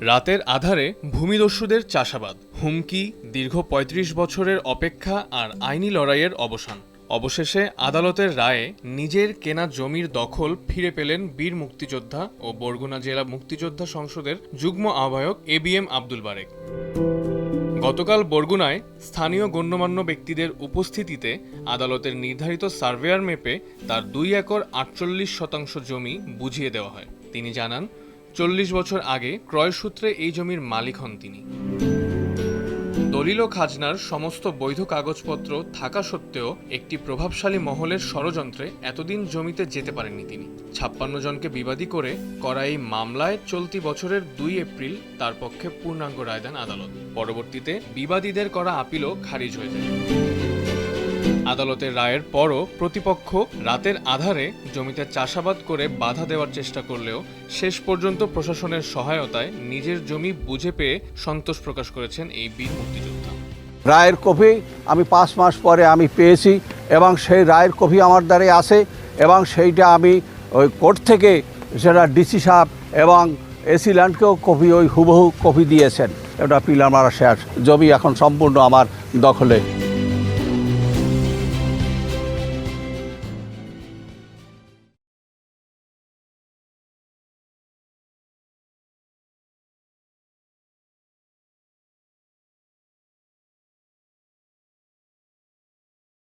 রাতের আধারে ভূমিদস্যুদের চাষাবাদ, হুমকি, দীর্ঘ ৩৫ বছরের অপেক্ষা আর আইনি লড়াইয়ের অবসান। অবশেষে আদালতের রায়ে নিজের কেনা জমির দখল ফিরে পেলেন বীর মুক্তিযোদ্ধা ও বরগুনা জেলা মুক্তিযোদ্ধা সংসদের যুগ্ম আহ্বায়ক এবিএম আব্দুল বারেক। গতকাল বরগুনায় স্থানীয় গণ্যমান্য ব্যক্তিদের উপস্থিতিতে আদালতের নির্ধারিত সার্ভেয়ার মেপে তার ২ একর ৪৮% জমি বুঝিয়ে দেওয়া হয়। তিনি জানান, ৪০ বছর আগে ক্রয়সূত্রে এই জমির মালিক হন তিনি। দলিল ও খাজনার সমস্ত বৈধ কাগজপত্র থাকা সত্ত্বেও একটি প্রভাবশালী মহলের ষড়যন্ত্রে এতদিন জমিতে যেতে পারেননি তিনি। ৫৬ জনকে বিবাদী করে করা এই মামলায় চলতি বছরের ২ এপ্রিল তার পক্ষে পূর্ণাঙ্গ রায় দেন আদালত। পরবর্তীতে বিবাদীদের করা আপিলও খারিজ হয়ে যায়। আদালতের রায়ের পরও প্রতিপক্ষ রাতের আধারে জমিতে চাষাবাদ করে বাধা দেওয়ার চেষ্টা করলেও শেষ পর্যন্ত প্রশাসনের সহায়তায় নিজের জমি বুঝে পেয়ে সন্তোষ প্রকাশ করেছেন এই বীর মুক্তিযোদ্ধা। রায়ের কপি আমি ৫ মাস পরে আমি পেয়েছি এবং সেই রায়ের কপি আমার দ্বারে আছে এবং সেইটা আমি ওই কোর্ট থেকে সেটা ডিসি সাহেব এবং এসি ল্যান্ডকেও কপি ওই হুবহু কপি দিয়েছেন। এটা পিলার মারা শেষ, জমি এখন সম্পূর্ণ আমার দখলে।